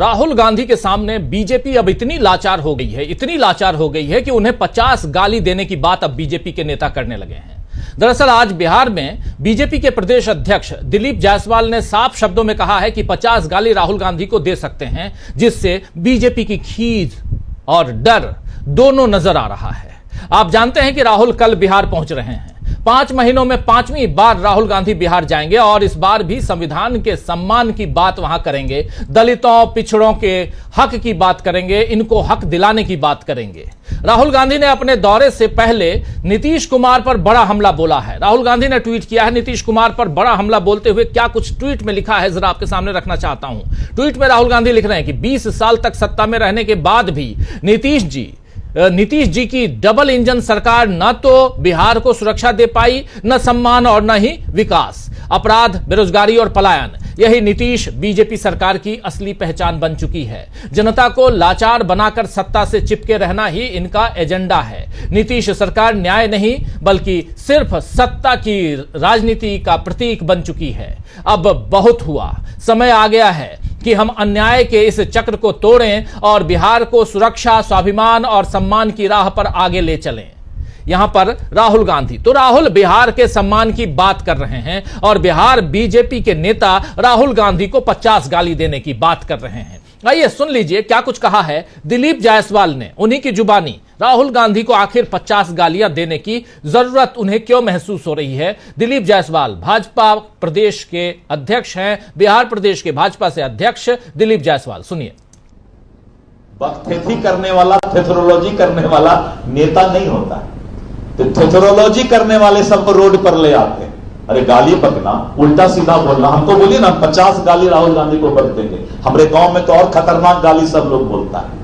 राहुल गांधी के सामने बीजेपी अब इतनी लाचार हो गई है, इतनी लाचार हो गई है कि उन्हें 50 गाली देने की बात अब बीजेपी के नेता करने लगे हैं। दरअसल आज बिहार में बीजेपी के प्रदेश अध्यक्ष दिलीप जायसवाल ने साफ शब्दों में कहा है कि 50 गाली राहुल गांधी को दे सकते हैं, जिससे बीजेपी की खीज और डर दोनों नजर आ रहा है। आप जानते हैं कि राहुल कल बिहार पहुंच रहे हैं। 5 महीनों में 5वीं बार राहुल गांधी बिहार जाएंगे और इस बार भी संविधान के सम्मान की बात वहां करेंगे, दलितों पिछड़ों के हक की बात करेंगे, इनको हक दिलाने की बात करेंगे। राहुल गांधी ने अपने दौरे से पहले नीतीश कुमार पर बड़ा हमला बोला है। राहुल गांधी ने ट्वीट किया है। नीतीश कुमार पर बड़ा हमला बोलते हुए क्या कुछ ट्वीट में लिखा है, जरा आपके सामने रखना चाहता हूं। ट्वीट में राहुल गांधी लिख रहे हैं कि 20 साल तक सत्ता में रहने के बाद भी नीतीश जी की डबल इंजन सरकार न तो बिहार को सुरक्षा दे पाई, न सम्मान और न ही विकास। अपराध, बेरोजगारी और पलायन, यही नीतीश बीजेपी सरकार की असली पहचान बन चुकी है। जनता को लाचार बनाकर सत्ता से चिपके रहना ही इनका एजेंडा है। नीतीश सरकार न्याय नहीं बल्कि सिर्फ सत्ता की राजनीति का प्रतीक बन चुकी है। अब बहुत हुआ, समय आ गया है कि हम अन्याय के इस चक्र को तोड़ें और बिहार को सुरक्षा, स्वाभिमान और सम्मान की राह पर आगे ले चलें। यहां पर राहुल गांधी, तो राहुल बिहार के सम्मान की बात कर रहे हैं और बिहार बीजेपी के नेता राहुल गांधी को 50 गाली देने की बात कर रहे हैं। आइए सुन लीजिए क्या कुछ कहा है दिलीप जायसवाल ने, उन्हीं की जुबानी। राहुल गांधी को आखिर 50 गालियां देने की जरूरत उन्हें क्यों महसूस हो रही है। दिलीप जायसवाल भाजपा प्रदेश के अध्यक्ष हैं, बिहार प्रदेश के भाजपा से अध्यक्ष दिलीप जायसवाल, सुनिए। बकथेथी करने वाला, थेथरोलॉजी करने वाला नेता नहीं होता है। तो थेथरोलॉजी करने वाले सबको रोड पर ले आते हैं। अरे गाली बकना, उल्टा सीधा बोलना, हमको बोलिए ना 50 गाली राहुल गांधी को बक देंगे। हमारे गांव में तो और खतरनाक गाली सब लोग बोलता है।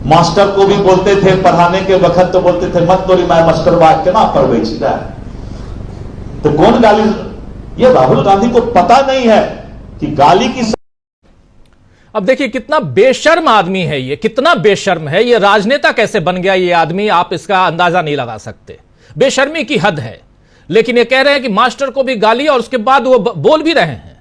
मास्टर को भी बोलते थे, पढ़ाने के वक्त तो बोलते थे मत तोरी मैं मास्टर बात के ना पढ़ है। तो कौन गाली, ये राहुल गांधी को पता नहीं है कि गाली की। अब देखिए कितना बेशर्म आदमी है ये, कितना बेशर्म है ये। राजनेता कैसे बन गया ये आदमी, आप इसका अंदाजा नहीं लगा सकते। बेशर्मी की हद है। लेकिन ये कह रहे हैं कि मास्टर को भी गाली और उसके बाद वो बोल भी रहे हैं।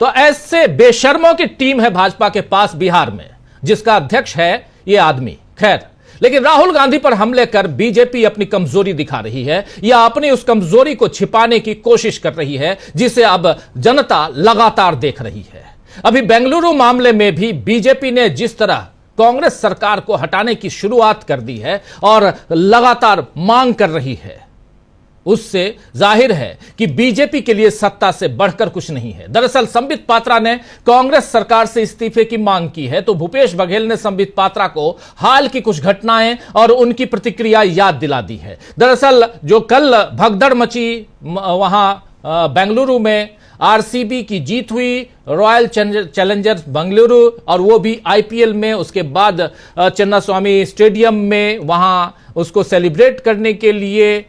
तो ऐसे बेशर्मों की टीम है भाजपा के पास बिहार में, जिसका अध्यक्ष है ये आदमी। खैर, लेकिन राहुल गांधी पर हमले कर बीजेपी अपनी कमजोरी दिखा रही है या अपनी उस कमजोरी को छिपाने की कोशिश कर रही है, जिसे अब जनता लगातार देख रही है। अभी बेंगलुरु मामले में भी बीजेपी ने जिस तरह कांग्रेस सरकार को हटाने की शुरुआत कर दी है और लगातार मांग कर रही है, उससे जाहिर है कि बीजेपी के लिए सत्ता से बढ़कर कुछ नहीं है। दरअसल संबित पात्रा ने कांग्रेस सरकार से इस्तीफे की मांग की है, तो भूपेश बघेल ने संबित पात्रा को हाल की कुछ घटनाएं और उनकी प्रतिक्रिया याद दिला दी है। दरअसल जो कल भगदड़ मची वहां बेंगलुरु में, आरसीबी की जीत हुई, रॉयल चैलेंजर्स बेंगलुरु, और वो भी आईपीएल में। उसके बाद चिन्नास्वामी स्टेडियम में वहां उसको सेलिब्रेट करने के लिए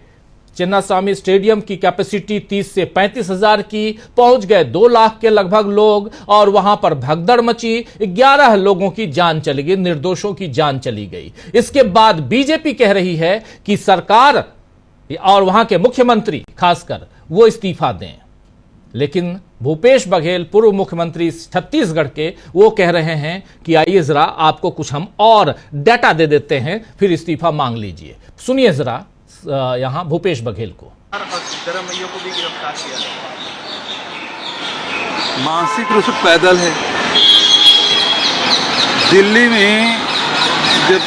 चिन्नास्वामी स्टेडियम की कैपेसिटी 30 से 35 हजार की, पहुंच गए 2 लाख के लगभग लोग और वहां पर भगदड़ मची, 11 लोगों की जान चली गई, निर्दोषों की जान चली गई। इसके बाद बीजेपी कह रही है कि सरकार और वहां के मुख्यमंत्री खासकर वो इस्तीफा दें। लेकिन भूपेश बघेल, पूर्व मुख्यमंत्री छत्तीसगढ़ के, वो कह रहे हैं कि आइए जरा आपको कुछ हम और डाटा दे देते हैं, फिर इस्तीफा मांग लीजिए। सुनिए जरा यहां भूपेश बघेल को। मैया को भी गिरफ्तार किया, मानसिक रूप से पैदल है। दिल्ली में जब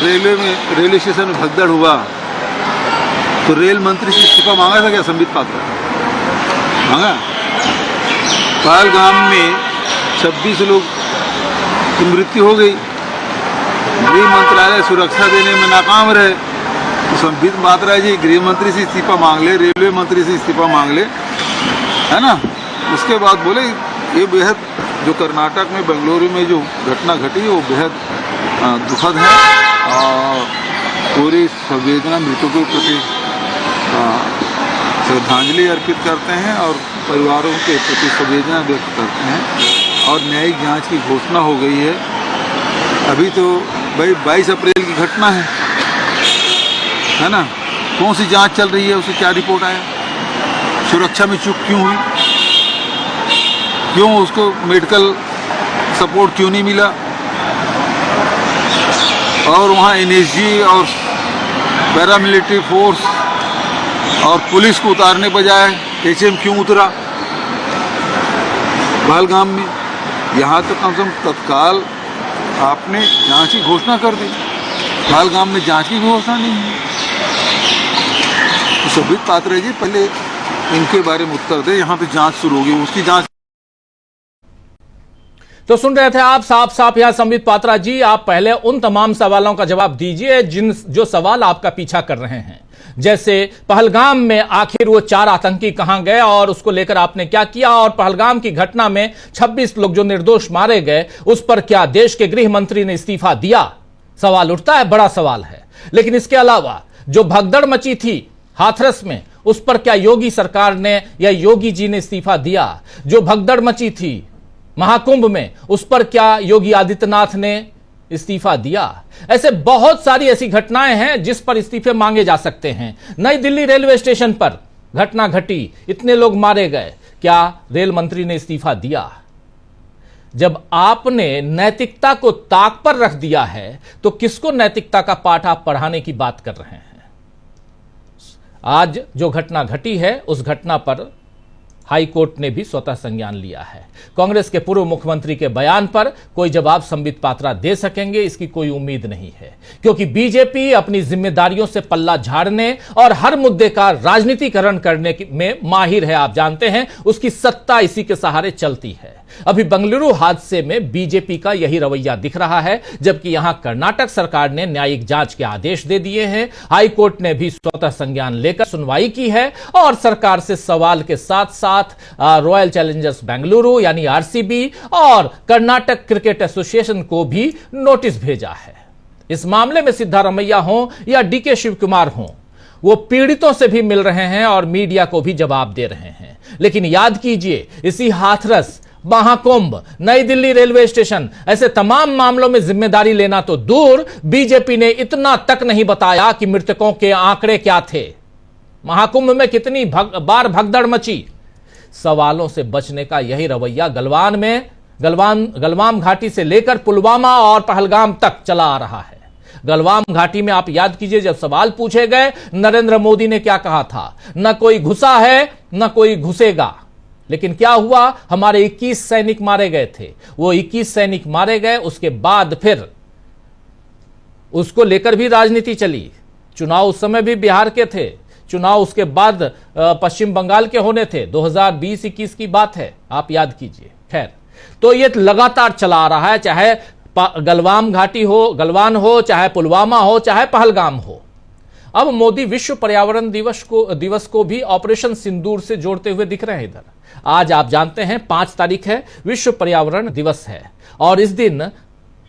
रेलवे स्टेशन में भगदड़ हुआ तो रेल मंत्री से इस्तीफा मांगा था क्या संबित पात्रा? मांगा। पहलगाम में 26 लोग की मृत्यु हो गई, गृह मंत्रालय सुरक्षा देने में नाकाम रहे। तो संबित पात्रा जी गृह मंत्री से इस्तीफा मांग ले, रेलवे मंत्री से इस्तीफा मांग ले, है ना। उसके बाद बोले ये बेहद, जो कर्नाटक में बेंगलुरु में जो घटना घटी वो बेहद दुखद है और पूरी संवेदना मृतकों के प्रति श्रद्धांजलि अर्पित करते हैं और परिवारों के प्रति संवेदना व्यक्त करते हैं। और न्यायिक जांच की घोषणा हो गई है। अभी तो भाई 22 अप्रैल की घटना है ना। कौन सी जांच चल रही है, उसे क्या रिपोर्ट आया, सुरक्षा में चूक क्यों हुई, क्यों उसको मेडिकल सपोर्ट क्यों नहीं मिला, और वहाँ एनएसजी और पैरामिलिट्री फोर्स और पुलिस को उतारने बजाय एचएम क्यों उतरा पहलगाम में। यहाँ तो कम से कम तत्काल आपने जांच की घोषणा कर दी, पहलगाम में जांच की घोषणा नहीं है। तो संबित पात्रा जी पहले इनके बारे में उत्तर दे, यहाँ पे जांच शुरू होगी, उसकी जांच। तो सुन रहे थे आप साफ साफ यहां संबित पात्रा जी, आप पहले उन तमाम सवालों का जवाब दीजिए जो सवाल आपका पीछा कर रहे हैं। जैसे पहलगाम में आखिर वो 4 आतंकी कहां गए और उसको लेकर आपने क्या किया, और पहलगाम की घटना में 26 लोग जो निर्दोष मारे गए उस पर क्या देश के गृह मंत्री ने इस्तीफा दिया? सवाल उठता है, बड़ा सवाल है। लेकिन इसके अलावा जो भगदड़ मची थी हाथरस में, उस पर क्या योगी सरकार ने या योगी जी ने इस्तीफा दिया? जो भगदड़ मची थी महाकुंभ में, उस पर क्या योगी आदित्यनाथ ने इस्तीफा दिया? ऐसे बहुत सारी ऐसी घटनाएं हैं जिस पर इस्तीफे मांगे जा सकते हैं। नई दिल्ली रेलवे स्टेशन पर घटना घटी, इतने लोग मारे गए, क्या रेल मंत्री ने इस्तीफा दिया? जब आपने नैतिकता को ताक पर रख दिया है तो किसको नैतिकता का पाठ आप पढ़ाने की बात कर रहे हैं? आज जो घटना घटी है उस घटना पर हाई कोर्ट ने भी स्वतः संज्ञान लिया है। कांग्रेस के पूर्व मुख्यमंत्री के बयान पर कोई जवाब संबित पात्रा दे सकेंगे, इसकी कोई उम्मीद नहीं है, क्योंकि बीजेपी अपनी जिम्मेदारियों से पल्ला झाड़ने और हर मुद्दे का राजनीतिकरण करने में माहिर है। आप जानते हैं उसकी सत्ता इसी के सहारे चलती है। अभी बेंगलुरु हादसे में बीजेपी का यही रवैया दिख रहा है, जबकि यहां कर्नाटक सरकार ने न्यायिक जांच के आदेश दे दिए हैं। हाई कोर्ट ने भी स्वतः संज्ञान लेकर सुनवाई की है और सरकार से सवाल के साथ साथ रॉयल चैलेंजर्स बेंगलुरु यानी आरसीबी और कर्नाटक क्रिकेट एसोसिएशन को भी नोटिस भेजा है। इस मामले में सिद्धारमैया हो या डीके शिव कुमार हो, वो पीड़ितों से भी मिल रहे हैं और मीडिया को भी जवाब दे रहे हैं। लेकिन याद कीजिए, इसी हाथरस, महाकुंभ, नई दिल्ली रेलवे स्टेशन, ऐसे तमाम मामलों में जिम्मेदारी लेना तो दूर, बीजेपी ने इतना तक नहीं बताया कि मृतकों के आंकड़े क्या थे, महाकुंभ में कितनी बार भगदड़ मची। सवालों से बचने का यही रवैया गलवान घाटी से लेकर पुलवामा और पहलगाम तक चला आ रहा है। गलवान घाटी में आप याद कीजिए, जब सवाल पूछे गए, नरेंद्र मोदी ने क्या कहा था? न कोई घुसा है न कोई घुसेगा। लेकिन क्या हुआ? हमारे 21 सैनिक मारे गए थे। वो 21 सैनिक मारे गए, उसके बाद फिर उसको लेकर भी राजनीति चली। चुनाव उस समय भी बिहार के थे, चुनाव उसके बाद पश्चिम बंगाल के होने थे, 2020-21 की बात है, आप याद कीजिए। खैर, तो ये लगातार चला आ रहा है, चाहे गलवान घाटी हो, गलवान हो, चाहे पुलवामा हो, चाहे पहलगाम हो। अब मोदी विश्व पर्यावरण दिवस को भी ऑपरेशन सिंदूर से जोड़ते हुए दिख रहे हैं। इधर आज आप जानते हैं 5 तारीख है, विश्व पर्यावरण दिवस है, और इस दिन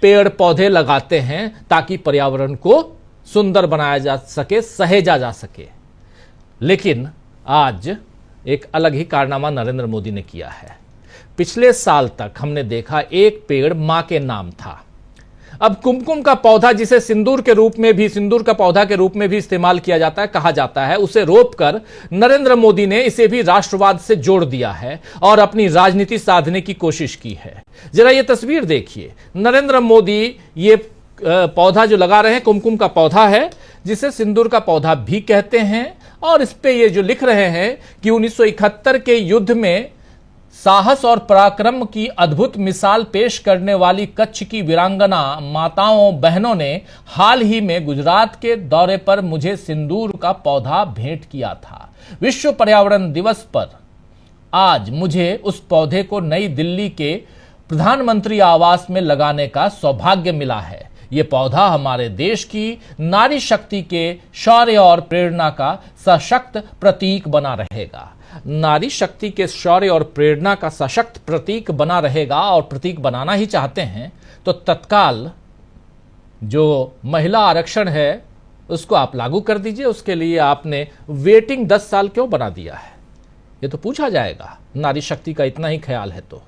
पेड़ पौधे लगाते हैं ताकि पर्यावरण को सुंदर बनाया जा सके, सहेजा जा सके। लेकिन आज एक अलग ही कारनामा नरेंद्र मोदी ने किया है। पिछले साल तक हमने देखा एक पेड़ मां के नाम था। अब कुमकुम का पौधा, जिसे सिंदूर का पौधा के रूप में भी इस्तेमाल किया जाता है, कहा जाता है, उसे रोपकर नरेंद्र मोदी ने इसे भी राष्ट्रवाद से जोड़ दिया है और अपनी राजनीति साधने की कोशिश की है। जरा ये तस्वीर देखिए, नरेंद्र मोदी ये पौधा जो लगा रहे हैं, कुमकुम का पौधा है, जिसे सिंदूर का पौधा भी कहते हैं, और इस पे ये जो लिख रहे हैं कि 1971 के युद्ध में साहस और पराक्रम की अद्भुत मिसाल पेश करने वाली कच्छ की वीरांगना माताओं बहनों ने हाल ही में गुजरात के दौरे पर मुझे सिंदूर का पौधा भेंट किया था। विश्व पर्यावरण दिवस पर आज मुझे उस पौधे को नई दिल्ली के प्रधानमंत्री आवास में लगाने का सौभाग्य मिला है। ये पौधा हमारे देश की नारी शक्ति के शौर्य और प्रेरणा का सशक्त प्रतीक बना रहेगा। नारी शक्ति के शौर्य और प्रेरणा का सशक्त प्रतीक बना रहेगा, और प्रतीक बनाना ही चाहते हैं तो तत्काल जो महिला आरक्षण है उसको आप लागू कर दीजिए। उसके लिए आपने वेटिंग 10 साल क्यों बना दिया है, ये तो पूछा जाएगा। नारी शक्ति का इतना ही ख्याल है तो।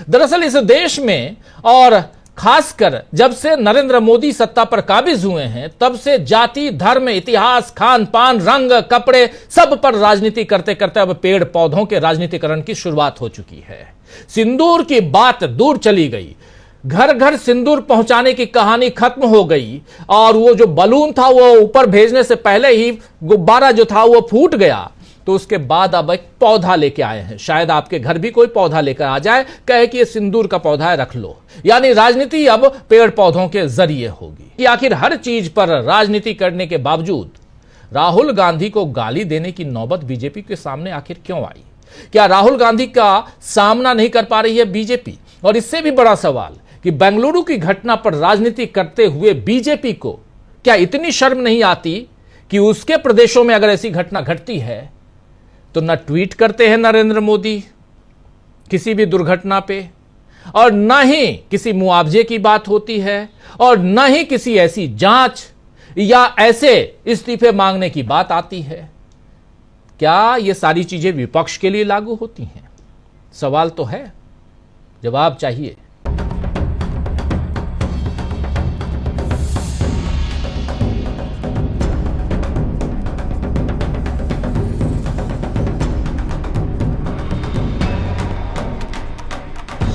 दरअसल इस देश में, और खासकर जब से नरेंद्र मोदी सत्ता पर काबिज हुए हैं, तब से जाति, धर्म, इतिहास, खान पान, रंग, कपड़े, सब पर राजनीति करते करते अब पेड़ पौधों के राजनीतिकरण की शुरुआत हो चुकी है। सिंदूर की बात दूर चली गई। घर घर सिंदूर पहुंचाने की कहानी खत्म हो गई और वो जो बलून था वो ऊपर भेजने से पहले ही गुब्बारा जो था वो फूट गया, तो उसके बाद अब एक पौधा लेके आए हैं। शायद आपके घर भी कोई पौधा लेकर आ जाए, कहे कि ये सिंदूर का पौधा है, रख लो। यानी राजनीति अब पेड़ पौधों के जरिए होगी। कि आखिर हर चीज पर राजनीति करने के बावजूद राहुल गांधी को गाली देने की नौबत बीजेपी के सामने आखिर क्यों आई? क्या राहुल गांधी का सामना नहीं कर पा रही है बीजेपी? और इससे भी बड़ा सवाल कि बेंगलुरु की घटना पर राजनीति करते हुए बीजेपी को क्या इतनी शर्म नहीं आती कि उसके प्रदेशों में अगर ऐसी घटना घटती है तो न ट्वीट करते हैं नरेंद्र मोदी किसी भी दुर्घटना पे, और न ही किसी मुआवजे की बात होती है, और न ही किसी ऐसी जांच या ऐसे इस्तीफे मांगने की बात आती है। क्या ये सारी चीजें विपक्ष के लिए लागू होती हैं? सवाल तो है, जवाब चाहिए।